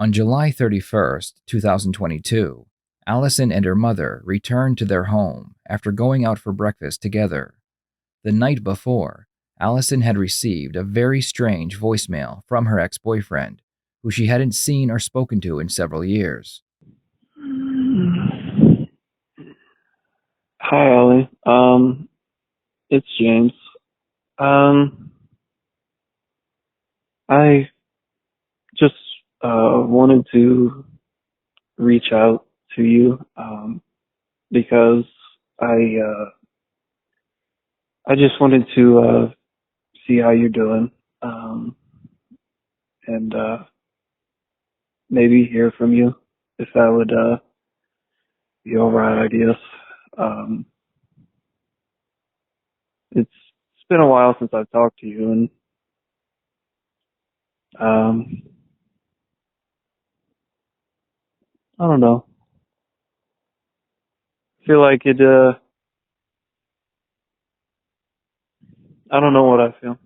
On July 31st, 2022, Allison and her mother returned to their home after going out for breakfast together. The night before, Allison had received a very strange voicemail from her ex-boyfriend, who she hadn't seen or spoken to in several years. Hi, Ellie. It's James. I just wanted to reach out to you because I just wanted to see how you're doing and maybe hear from you if that would be all right, I guess. It's been a while since I've talked to you, and I don't know. I feel like it. I don't know what I feel.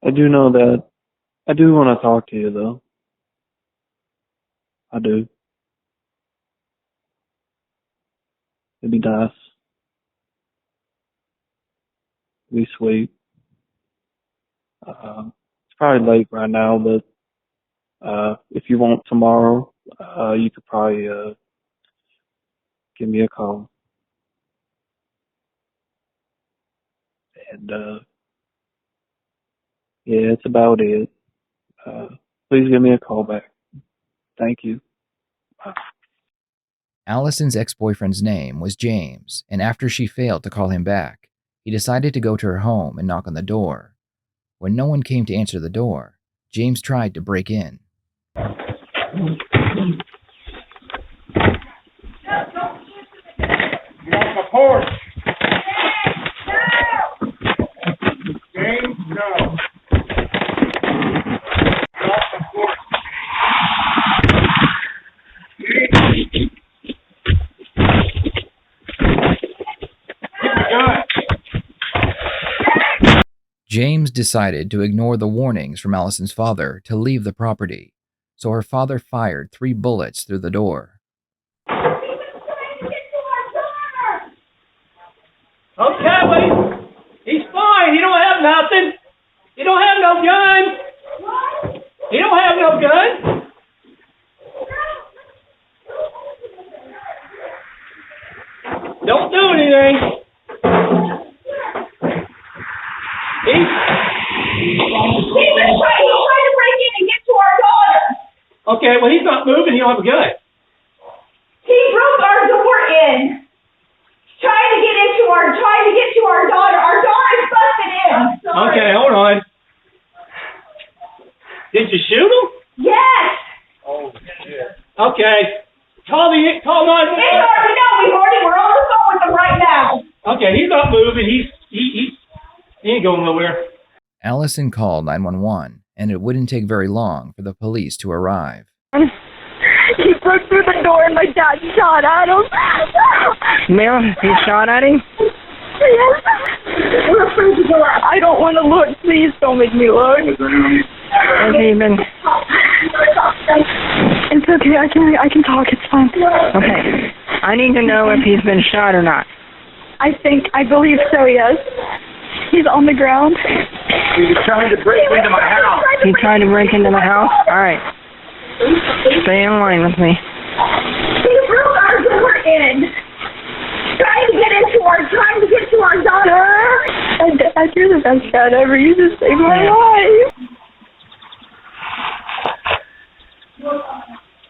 I do know that I do want to talk to you, though. I do. It'd be nice. It'd be sweet. It's probably late right now, but if you want tomorrow, you could probably give me a call. And yeah, it's about it. Please give me a call back. Thank you. Allison's ex-boyfriend's name was James, and after she failed to call him back, he decided to go to her home and knock on the door. When no one came to answer the door, James tried to break in. Get off the porch! James, no! Get off the porch! James decided to ignore the warnings from Allison's father to leave the property, so her father fired 3 bullets through the door. Okay, wait. He's fine. He don't have nothing. He don't have no gun. What? He don't have no gun. Don't do anything. He's trying to break in and get to our daughter. Okay, well, he's not moving. He don't have a gun. He broke our door in. Trying to get to our daughter. Our daughter's busted in. Okay, hold on. Did you shoot him? Yes. Oh, shit. Okay. Call 911. We're on the phone with him right now. Okay, he's not moving. He ain't going nowhere. Allison called 911, and it wouldn't take very long for the police to arrive. He broke through the door and my dad shot at him. Ma'am, he shot at him? Yes. I don't want to look. Please don't make me look. Has he been... It's okay. I can talk. It's fine. Okay. I need to know if he's been shot or not. I believe so, yes. He's on the ground. He's trying to break into my house. He tried to break into the house? All right. Stay in line with me. He broke our door in. Trying to get to our daughter. Dad, you're the best dad ever. You just saved my life.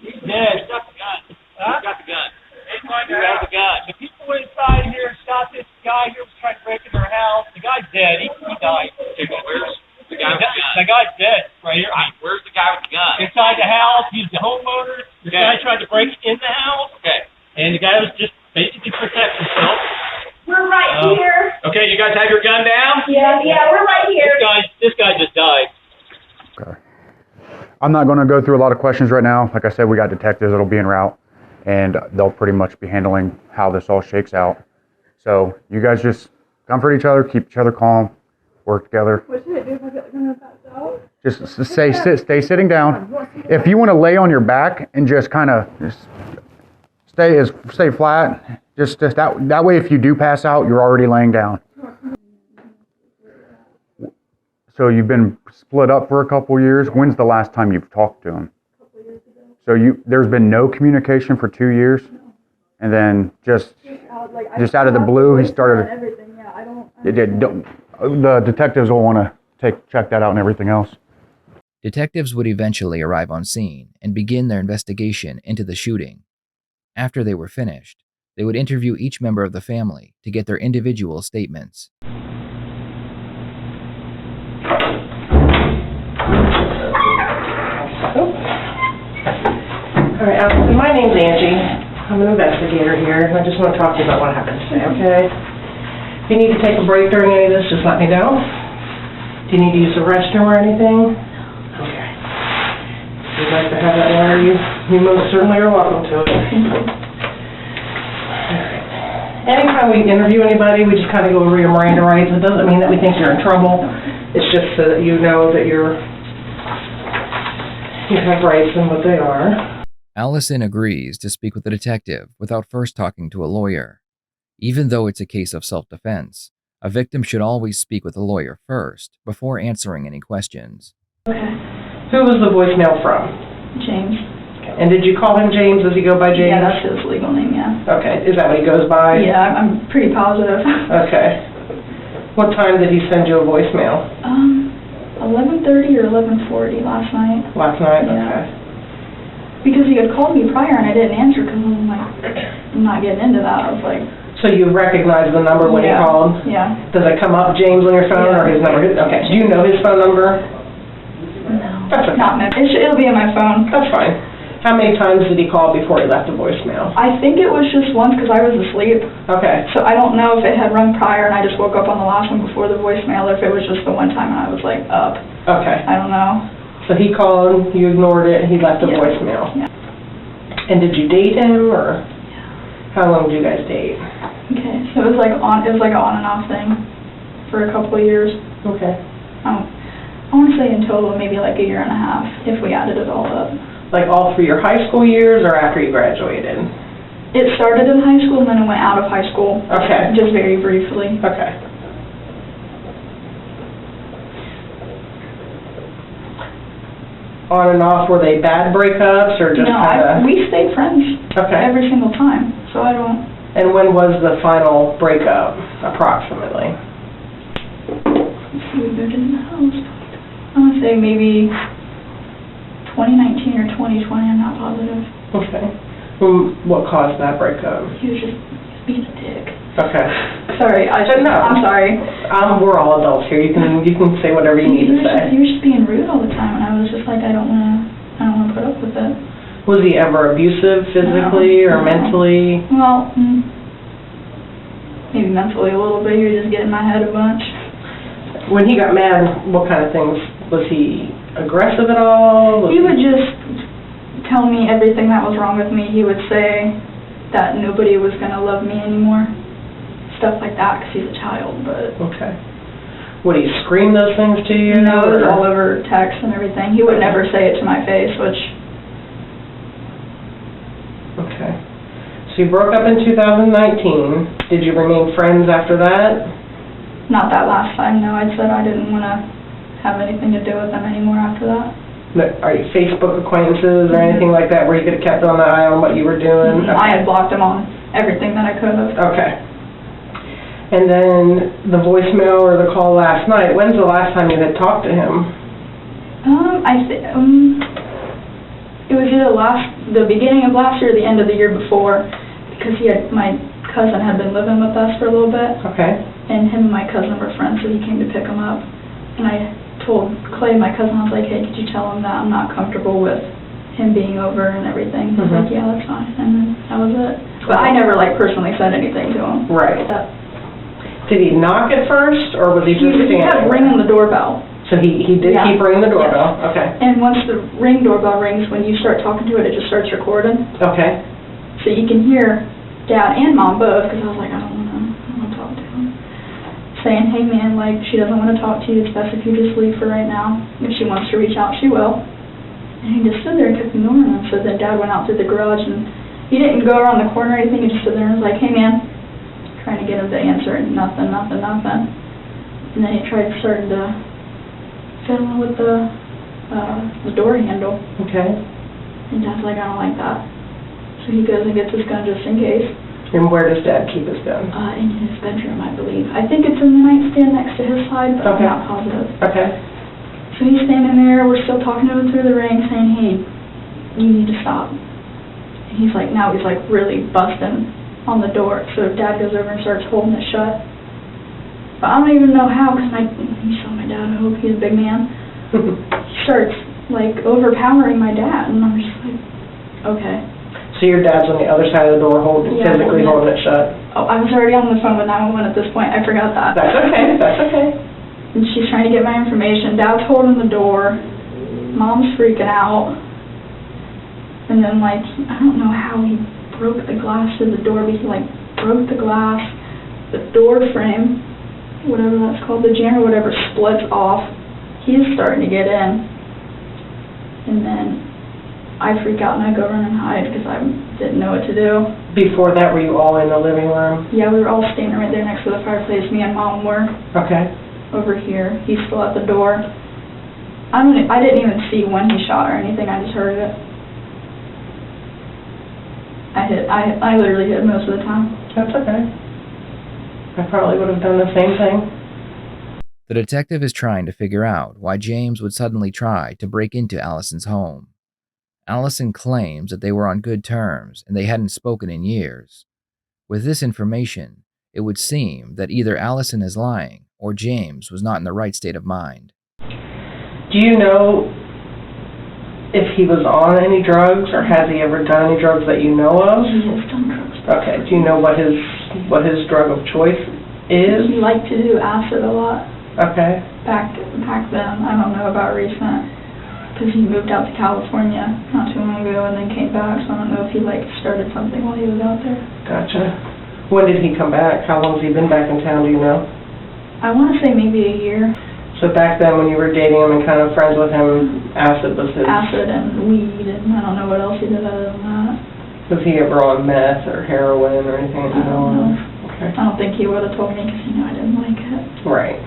He's dead. Got the gun. Huh? Got the gun. Who has the gun? The people inside here shot this guy here was trying to break into their house. The guy's dead. He died. Okay, but where's the guy with the gun? The guy's dead right here. Where's the guy with the gun? Inside the house. He's the homeowner. The guy tried to break in the house. Okay. And the guy was just basically protect himself. We're right here. Okay, you guys have your gun down? Yeah, we're right here. This guy just died. Okay. I'm not going to go through a lot of questions right now. Like I said, we got detectives that'll be en route, and they'll pretty much be handling how this all shakes out. So you guys just comfort each other, keep each other calm, work together. What should I do if I feel like I'm gonna pass out? Just stay sitting down. If you want to lay on your back and just kind of stay flat, just that way if you do pass out, you're already laying down. So you've been split up for a couple years. When's the last time you've talked to him? A couple years ago. So there's been no communication for 2 years, and then just out of the blue, he started. Everything, yeah. I don't. The detectives will want to check that out and everything else. Detectives would eventually arrive on scene and begin their investigation into the shooting. After they were finished, they would interview each member of the family to get their individual statements. All right, my name's Angie. I'm an investigator here, and I just want to talk to you about what happened today, okay? If you need to take a break during any of this, just let me know. Do you need to use the restroom or anything? Okay. If you'd like to have that water, you most certainly are welcome to it. All right. Anytime we interview anybody, we just kind of go over your Miranda rights. It doesn't mean that we think you're in trouble. It's just so that you know that you have rights and what they are. Allison agrees to speak with the detective without first talking to a lawyer. Even though it's a case of self-defense, a victim should always speak with a lawyer first before answering any questions. Okay. Who was the voicemail from? James. And did you call him James? Does he go by James? Yeah, that's his legal name, yeah. Okay. Is that what he goes by? Yeah, I'm pretty positive. Okay. What time did he send you a voicemail? 11:30 or 11:40 last night. Last night? Yeah. Okay. Because he had called me prior and I didn't answer because I'm like, I'm not getting into that. I was like... So you recognize the number when he called? Yeah. Does it come up James on your phone or his number? Okay. Do you know his phone number? No. That's okay. Not meant. It'll be in my phone. That's fine. How many times did he call before he left a voicemail? I think it was just once because I was asleep. Okay. So I don't know if it had rung prior and I just woke up on the last one before the voicemail or if it was just the one time and I was like up. Okay. I don't know. So he called, you ignored it, he left a Yeah. voicemail. Yeah. And did you date him or how long did you guys date? Okay. So it was like an on and off thing for a couple of years. Okay. I want to say in total maybe like a year and a half if we added it all up. Like all through your high school years or after you graduated? It started in high school and then it went out of high school. Okay. Just very briefly. Okay. On and off, were they bad breakups or just No, kind of? we stayed friends. Okay. Every single time. So I don't... And when was the final breakup, approximately? We moved into the house. I want to say maybe 2019 or 2020, I'm not positive. Okay. What caused that breakup? He was just being a dick. Okay. Sorry, No. I'm sorry. We're all adults here. You can say whatever you need to say. He was just being rude all the time, and I was just like, I don't want to put up with it. Was he ever abusive physically or No. mentally? Well, maybe mentally a little bit. He would just get in my head a bunch. When he got mad, what kind of things? Was he aggressive at all? He would just tell me everything that was wrong with me. He would say that nobody was going to love me anymore. Stuff like that, because he's a child, but... Okay. Would he scream those things to you? No, it was all over text and everything. He would never say it to my face, which... Okay. So you broke up in 2019. Did you remain friends after that? Not that last time, no. I said I didn't want to have anything to do with them anymore after that. Are you Facebook acquaintances or anything like that where you could have kept on the eye on what you were doing? Okay. I had blocked him on everything that I could have. Okay. And then the voicemail or the call last night, when's the last time you had talked to him? It was either the beginning of last year or the end of the year before, because my cousin had been living with us for a little bit. Okay. And him and my cousin were friends, so he came to pick him up. And I told Clay, my cousin, I was like, hey, could you tell him that I'm not comfortable with him being over and everything? He's like, yeah, that's fine. And then that was it. But I never, personally said anything to him. Right. Did he knock at first, or was he just standing? He kept ringing the doorbell. So he did keep ringing the doorbell? Yes. Okay. And once the doorbell rings, when you start talking to it, it just starts recording. Okay. So you can hear Dad and Mom both, because I was like, I don't want to talk to him. saying, hey man, like, she doesn't want to talk to you, it's best if you just leave for right now. If she wants to reach out, she will. And he just stood there and kept ignoring him. So then Dad went out through the garage, and he didn't go around the corner or anything, he just stood there and was like, hey man, trying to get him to answer, and nothing. And then he tried starting to fiddle with the door handle. Okay. And Dad's like, I don't like that. So he goes and gets his gun just in case. And where does Dad keep his gun? In his bedroom, I believe. I think it's in the nightstand next to his side, but Okay. I'm not positive. Okay. So he's standing there, we're still talking to him through the ring, saying, hey, you need to stop. And he's like, now he's like really busting on the door. So Dad goes over and starts holding it shut. But I don't even know how, because you saw my dad, I hope he's a big man. He starts like overpowering my dad, and I'm just like, okay. So your dad's on the other side of the door physically holding it shut? Oh, I was already on the phone with 911 at this point, I forgot that. That's okay, that's okay. And she's trying to get my information. Dad's holding the door. Mom's freaking out. And then, like, I don't know how he broke the glass to the door, but he, like, broke the glass. The door frame, whatever that's called, the jamb or whatever, splits off. He's starting to get in. And then I freak out and I go run and hide because I didn't know what to do. Before that, were you all in the living room? Yeah, we were all standing right there next to the fireplace. Me and Mom were. Okay. Over here. He's still at the door. I didn't even see when he shot or anything, I just heard it. I literally hit most of the time. That's okay. I probably would have done the same thing. The detective is trying to figure out why James would suddenly try to break into Allison's home. Allison claims that they were on good terms and they hadn't spoken in years. With this information, it would seem that either Allison is lying or James was not in the right state of mind. Do you know if he was on any drugs, or has he ever done any drugs that you know of? He has done drugs. Okay. Do you know what his drug of choice is? He liked to do acid a lot. Okay. Back then. I don't know about recent, because he moved out to California not too long ago and then came back, so I don't know if he started something while he was out there. Gotcha. When did he come back? How long has he been back in town, do you know? I want to say maybe a year. So back then when you were dating him and kind of friends with him, acid was his... Acid and weed, and I don't know what else he did other than that. Was he ever on meth or heroin or anything that you know of? Okay. I don't think he would have told me because he knew I didn't like it. Right.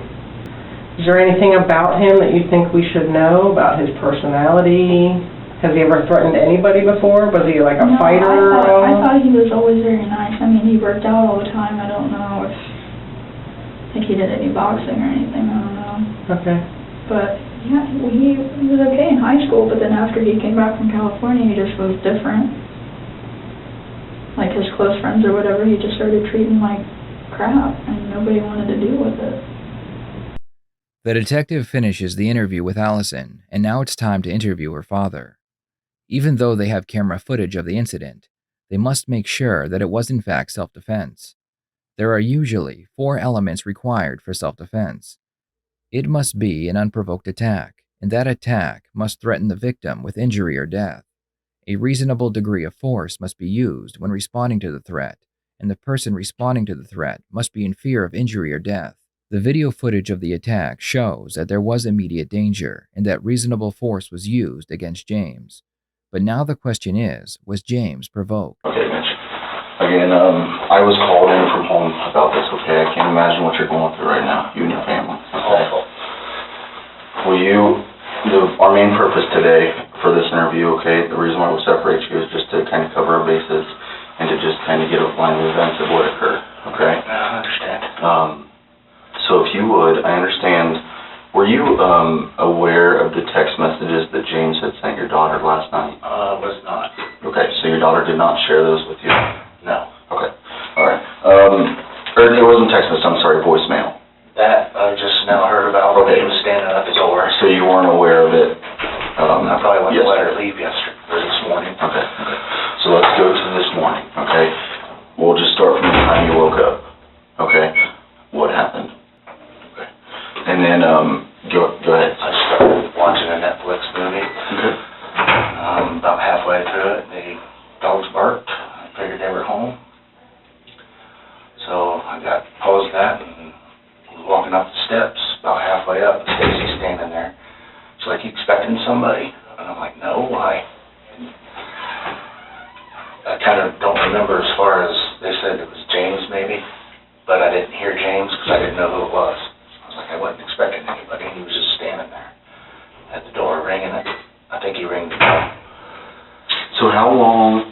Is there anything about him that you think we should know, about his personality? Has he ever threatened anybody before? Was he like a fighter? I thought he was always very nice. I mean, he worked out all the time. I don't know if he did any boxing or anything. I don't know. Okay. But yeah, he was okay in high school, but then after he came back from California, he just was different. Like his close friends or whatever, he just started treating like crap, and nobody wanted to deal with it. The detective finishes the interview with Allison, and now it's time to interview her father. Even though they have camera footage of the incident, they must make sure that it was in fact self-defense. There are usually 4 elements required for self-defense. It must be an unprovoked attack, and that attack must threaten the victim with injury or death. A reasonable degree of force must be used when responding to the threat, and the person responding to the threat must be in fear of injury or death. The video footage of the attack shows that there was immediate danger and that reasonable force was used against James. But now the question is, was James provoked? Okay, Mitch. Again, I was called in from home about this, okay? I can't imagine what you're going through right now, you and your family, okay? Our main purpose today for this interview, okay, the reason why we separate you is just to kind of cover our bases and to just kind of get a line of events of what occurred, okay? I understand. So if you would, I understand, were you aware of the text messages that James had sent your daughter last night? Was not. Okay, so your daughter did not share those with you? No. Okay, all right. Or it wasn't text message, I'm sorry, voicemail. That I just now heard about when he was standing at the door. So you weren't aware of it? I probably wouldn't yes. let her leave yesterday, or this morning. Okay. So let's go to this morning, okay? We'll just start from the time you woke up, okay? What happened? Okay. And then, go ahead. I started watching a Netflix movie. Okay. About halfway through it, the dogs barked. I figured they were home. So I paused that and was steps, about halfway up, and Stacy's standing there. She's like, "You expecting somebody?" And I'm like, "No, why?" I kind of don't remember as far as, they said it was James maybe, but I didn't hear James because I didn't know who it was. I was like, I wasn't expecting anybody, and he was just standing there at the door ringing it. I think he rang the bell. So how long,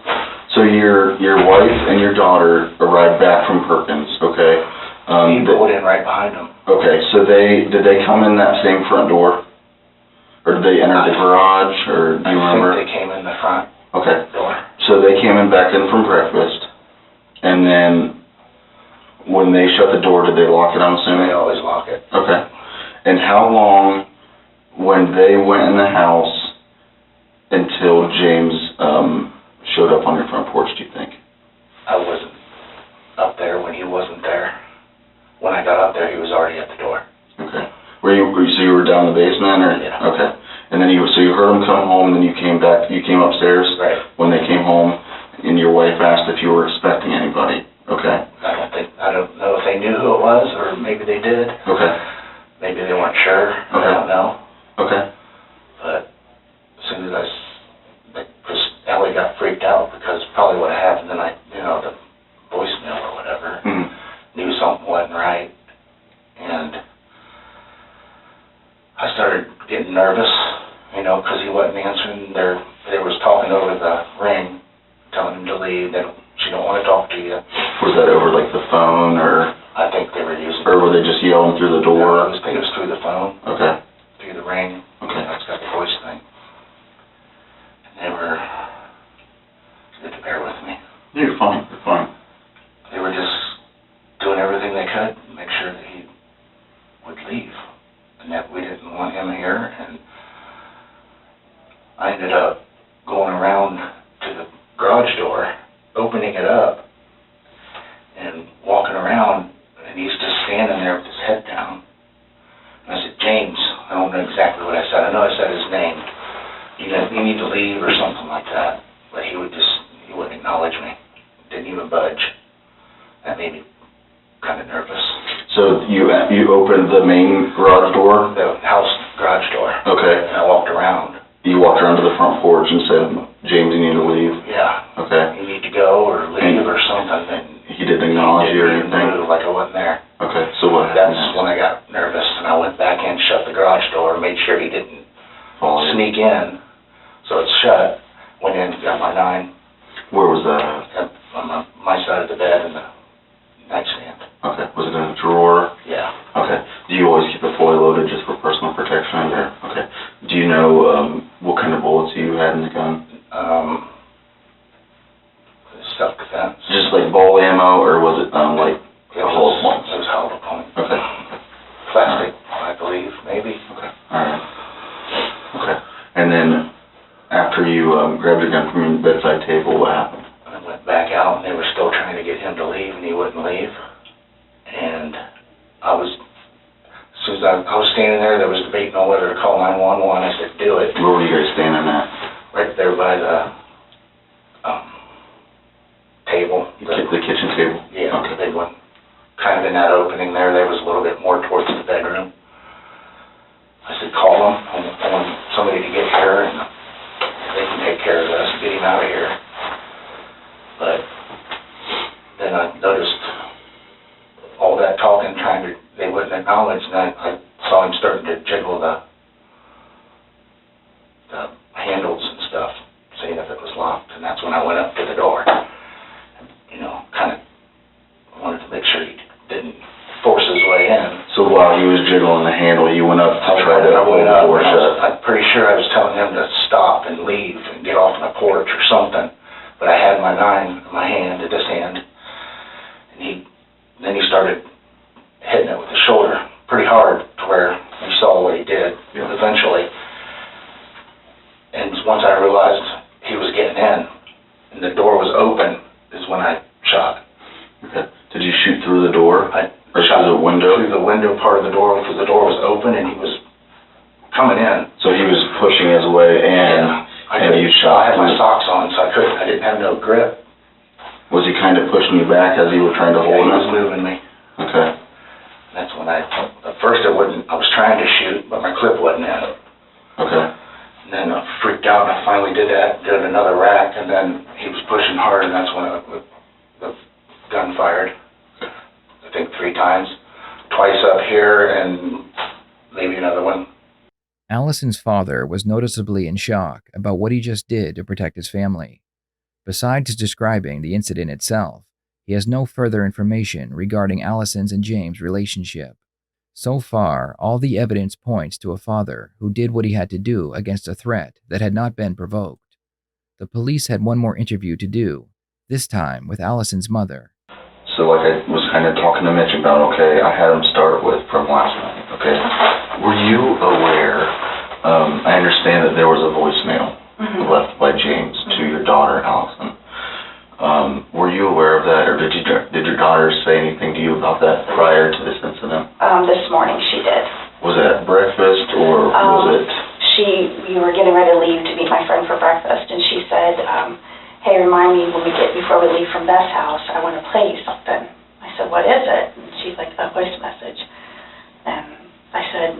so your wife and your daughter arrived back from Perkins, okay? He pulled in right behind them. Okay, so did they come in that same front door? Or did they enter the garage, or do you remember? I think they came in the front Okay, door. so they came in back in from breakfast, and then when they shut the door, did they lock it, I'm assuming? They always lock it. Okay. And how long, when they went in the house, until James showed up on your front porch, do you think? I wasn't up there when he wasn't there. When I got up there, he was already at the door. Okay. So you were down in the basement, or? Yeah. Okay. And then so you heard them come home, and then you came upstairs? Right. When they came home, and your wife asked if you were expecting anybody? Okay. I don't know if they knew who it was, or maybe they did. Okay. Maybe they weren't sure. Okay. I don't know. Okay. But as soon as because Ellie got freaked out, because probably what happened, and the voicemail or whatever, knew something wasn't right, and I started getting nervous, because he wasn't answering. They was talking over the ring, telling him to leave. She don't want to talk to you. Was that over like the phone, or? I think they were using. Or were they just yelling through the door? I think it was through the phone. Okay. Through the ring. Okay. It's got the voice thing. And they were. You have to bear with me. You're fine. You're fine. They were just doing everything they could to make sure that he would leave, and that we didn't want him here. And I ended up going around to the garage door, opening it up, and walking around, and he's just standing there with his head down. And I said, "James," I don't know exactly what I said. I know I said his name. You need to leave or something like that. But he wouldn't acknowledge me. Didn't even budge. That made me kind of nervous. So you opened the main garage door? The house garage door. Okay. And I walked around. You walked around to the front porch and said, "James, you need to leave." Yeah. Okay. You need to go or leave or something. And he didn't acknowledge you or he didn't anything? move, like I wasn't there. Okay, so what happened? That's when I got nervous, and I went back in, shut the garage door, made sure he didn't sneak in. So it's shut. Went in, got my 9. Where was that? On my side of the bed in the nightstand. Okay. Was it in a drawer? Yeah. Okay. Do you always keep it fully loaded just for personal protection? Or? Okay. Do you know what kind of bullets you had in the gun? Self-defense. Just like ball ammo, or was it like hollow points? It was hollow point. Okay. Plastic, I believe, maybe. Okay. All right. Okay. And then after you grabbed your gun from your bedside table, what happened? I went back out, and they were still trying to get him to leave, and he wouldn't leave. And as soon as I was standing there, they was debating on whether to call 911. I said, "Do it." Where were you guys standing at? Right there by the table. The kitchen table? Yeah, Okay. the big one. Kind of in that opening there. There was a little bit more towards the bedroom. I said, "Call them. I want somebody to get here, and they can take care of this, get him out of here." But then I noticed all that talking, they wouldn't acknowledge, and I saw him starting to jiggle the handles and stuff, seeing if it was locked, and that's when I went up to the door. Kind of wanted to make sure he didn't force his way in. So while he was jiggling the handle, you went up to try to hold the door shut? I'm pretty sure I was telling him to stop and leave and get off on the porch or something, but I had my 9 in my hand, at this hand, and then he started hitting it with his shoulder pretty hard to where you saw what he did eventually. And once I realized he was getting in and the door was open is when I shot. Okay. Did you shoot through the door? I or shot through the window? Through the window part of the door, because the door was open and he was coming in. So he was pushing his way in, and you shot. I had my socks on, so I didn't have no grip. Was he kind of pushing you back as you were trying to hold He him? was moving me. Okay. That's when at first I was trying to shoot, but my clip wasn't in. Okay. And then I freaked out, and I finally did another rack, and then he was pushing hard, and that's when the gun fired. I think 3 times. Twice up here, and maybe another one. Allison's father was noticeably in shock about what he just did to protect his family. Besides describing the incident itself, he has no further information regarding Allison's and James' relationship. So far, all the evidence points to a father who did what he had to do against a threat that had not been provoked. The police had one more interview to do, this time with Allison's mother. So like I was kind of talking to Mitch about, okay, I had him start with from last night, okay? Were you aware, I understand that there was a voicemail left by James to your daughter, Allison. Were you aware of that, or did your daughter say anything to you about that prior to this incident? This morning she did. Was it at breakfast, or was it? We were getting ready to leave to meet my friend for breakfast, and she said, hey, remind me before we leave from Beth's house, I want to play you something. I said, what is it? And she's like, a voice message. And I said,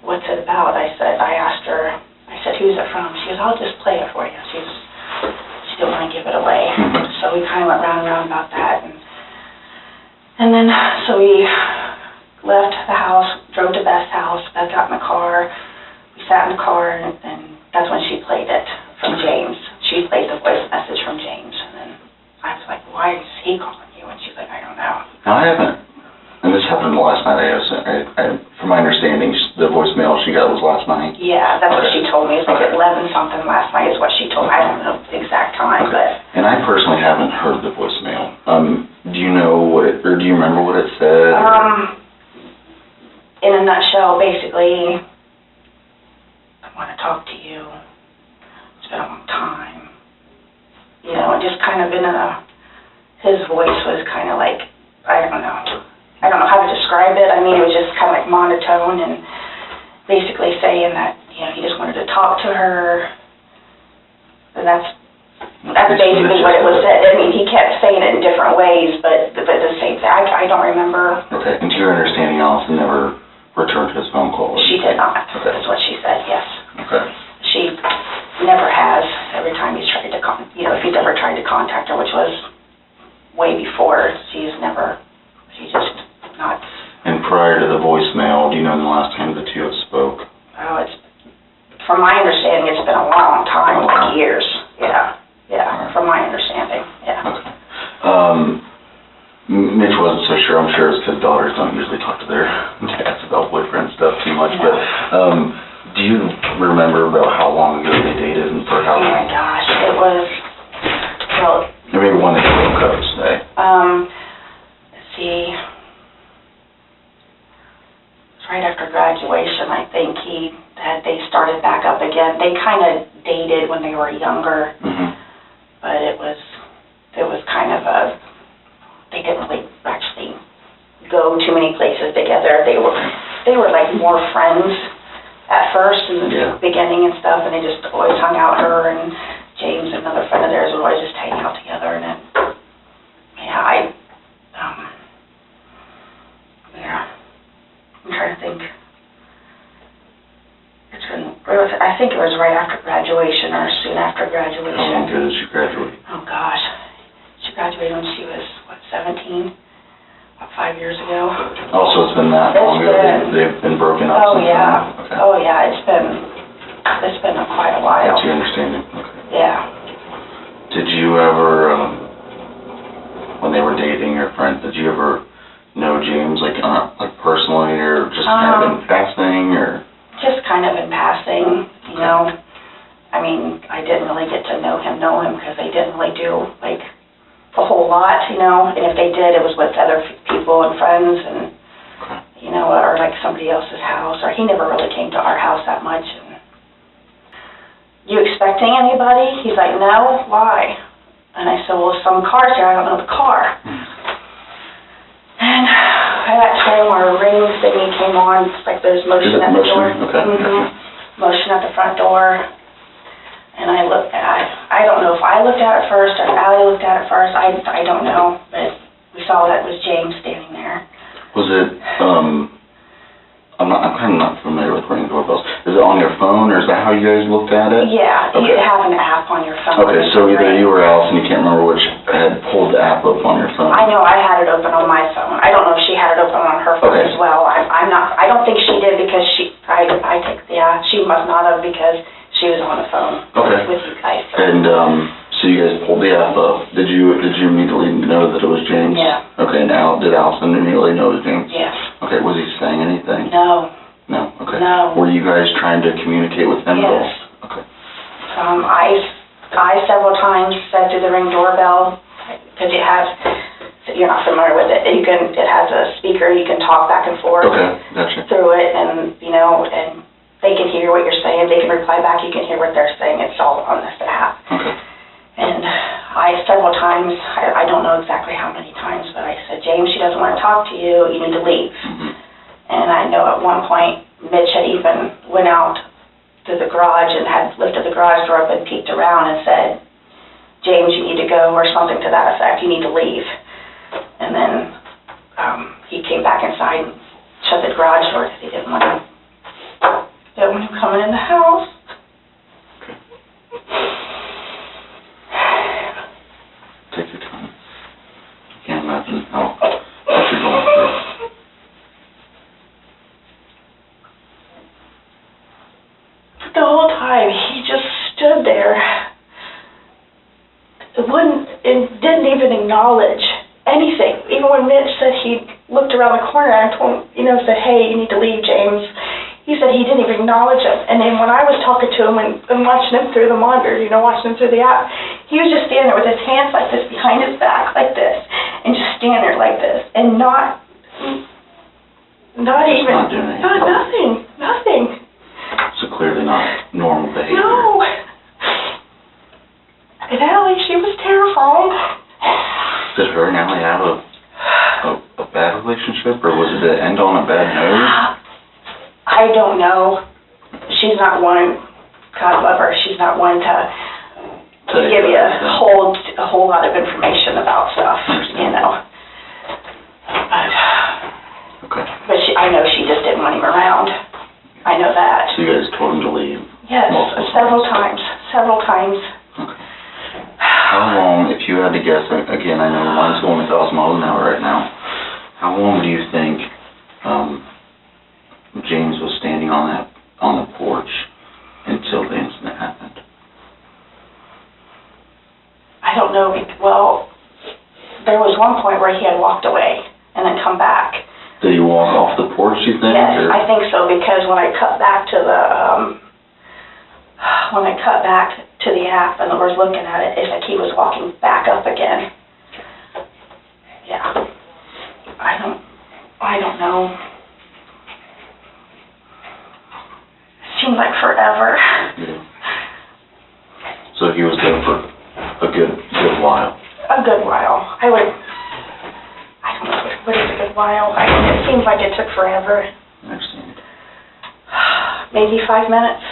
what's it about? I asked her, I said, who's it from? She goes, I'll just play it for you. She didn't want to give it away. So we kind of went round and round about that. And then, so we left the house, drove to Beth's house. Beth got in the car. We sat in the car, and that's when she played it from James. She played the voice message from James. And then I was like, why is he calling you? And she's like, I don't know. No, I haven't. And this happened last night, from my understanding, the voicemail she got was last night. Yeah, that's what she told me. It was like 11 something last night is what she told me. I don't know the exact time, but... And I personally haven't heard the voicemail. Do you know or do you remember what it said? In a nutshell, basically, I want to talk to you. It's been a long time. You know, just kind of his voice was kind of like, I don't know how to describe it. I mean, it was just kind of like monotone and basically saying that, you know, he just wanted to talk to her. And that's basically what it was said. I mean, he kept saying it in different ways, but the same thing. I don't remember. Okay, and to your understanding, Allison never returned his phone call? She did not. Okay. That's what she said, yes. Okay. She never has. Every time he's tried to, if he's ever tried to contact her, which was way before, she's just not. And prior to the voicemail, do you know the last time the two have spoke? Oh, from my understanding, it's been a long time, like years. Yeah, right. From my understanding, yeah. Okay. Mitch wasn't so sure. I'm sure it's because daughters don't usually talk to their dads about boyfriend stuff too much. No. But do you remember about how long ago they dated and for how long? Oh my gosh, it was, well... Maybe when they broke up, say. Let's see. Right after graduation, I think they started back up again. They kind of dated when they were younger, but it was kind of they didn't really actually go too many places together. They were like more friends at first in the beginning and stuff, and they just always hung out. Her and James, another friend of theirs, would always just hang out together, and then I'm trying to think. I think it was right after graduation or soon after graduation. How long ago did she graduate? Oh gosh. She graduated when she was, 17? About 5 years ago. Also, it's been that long ago. They've been broken up since then? Okay. Oh yeah, it's been quite a while. That's your understanding? Okay. Yeah. Did you ever, when they were dating or friends, did you ever know James, like personally, or just kind of in passing, or? Just kind of in passing, you know. I mean, I didn't really get to know him because they didn't really do, like, a whole lot, you know. And if they did, it was with other people and friends and, you know, or like somebody else's house. Or he never really came to our house that much. And, you expecting anybody? He's like, no, why? And I said, well, some car's here, I don't know the car. And at that time, our ring thingy came on. It's like there's motion at the door. Okay. Motion at the front door. And I looked at it. I don't know if I looked at it first or if Allie looked at it first. I don't know. But we saw that it was James standing there. Was it, I'm kind of not familiar with ring doorbells. Is it on your phone, or is that how you guys looked at it? Yeah, Okay. you have an app on your phone. Okay, so either you or Allison, you can't remember which, had pulled the app up on your phone. I know I had it open on my phone. I don't know if she had it open on her phone Okay. as well. I don't think she did because she must not have because she was on the phone Okay. with you guys. So. And, so you guys pulled the app up. Did you immediately know that it was James? Yeah. Okay, now, did Allison immediately know it was James? Yes. Okay, was he saying anything? No. No, okay. No. Were you guys trying to communicate with him at all? Yes. Okay. I several times said to the Ring doorbell, because it has, you're not familiar with it, it has a speaker, you can talk back and forth. Okay, gotcha. Through it, and, and they can hear what you're saying, they can reply back, you can hear what they're saying, it's all on this app. Okay. And several times, I don't know exactly how many times, but I said, James, she doesn't want to talk to you, you need to leave. Mm-hmm. And I know at one point, Mitch had even went out to the garage and had lifted the garage door up and peeked around and said, James, you need to go, or something to that effect, you need to leave. And then he came back inside and shut the garage door because he didn't want him coming in the house. Take your time. Can't imagine how what you're going through. The whole time, he just stood there. Didn't even acknowledge anything. Even when Mitch said he looked around the corner and told him, said, hey, you need to leave, James. He said he didn't even acknowledge him. And then when I was talking to him and watching him through the monitor, watching him through the app, he was just standing there with his hands like this behind his back, like this, and just standing there like this, and not even, not doing anything. nothing. So clearly not normal behavior. No. And Allie, she was terrified. Did her and Allie have a bad relationship, or was it to end on a bad note? I don't know. She's not one, God love her, she's not one to give you a whole lot of information about stuff, Okay. But I know she just didn't want him around. I know that. So you guys told him to leave? Yes, several times. Okay. How long, if you had to guess, again, I know mine's going 1,000 miles an hour right now, how long do you think James was standing on the porch until the incident happened? I don't know. Well, there was one point where he had walked away and then come back. Did he walk off the porch, you think? Yes, or? I think so, because when I cut back to the app and I was looking at it, it's like he was walking back up again. Yeah. I don't know. It seemed like forever. Yeah. So he was there for a good while. A good while. I don't know, what is a good while? It seems like it took forever. I understand. Maybe 5 minutes.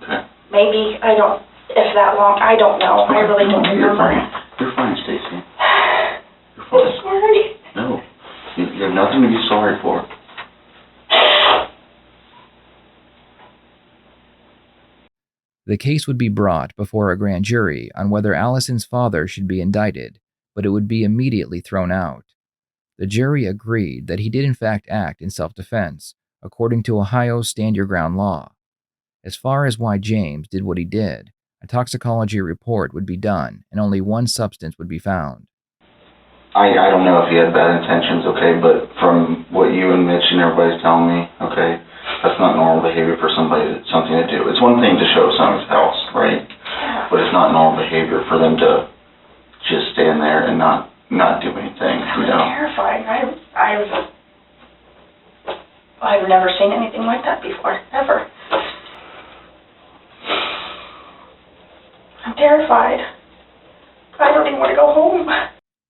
Okay. Maybe, if that long, I don't know. I really don't remember. You're fine, Stacy. You're I'm fine. sorry. No. You have nothing to be sorry for. The case would be brought before a grand jury on whether Allison's father should be indicted, but it would be immediately thrown out. The jury agreed that he did in fact act in self-defense, according to Ohio's Stand Your Ground law. As far as why James did what he did, a toxicology report would be done and only one substance would be found. I don't know if he had bad intentions, okay, but from what you and Mitch and everybody's telling me, okay, that's not normal behavior for something to do. It's one thing to show someone's house, right? Yeah. But it's not normal behavior for them to just stand there and not do anything, I was terrified. I've never seen anything like that before, ever. I'm terrified. I don't even want to go home.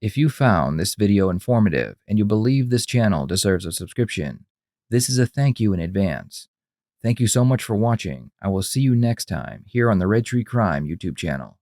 If you found this video informative and you believe this channel deserves a subscription, this is a thank you in advance. Thank you so much for watching. I will see you next time here on the Red Tree Crime YouTube channel.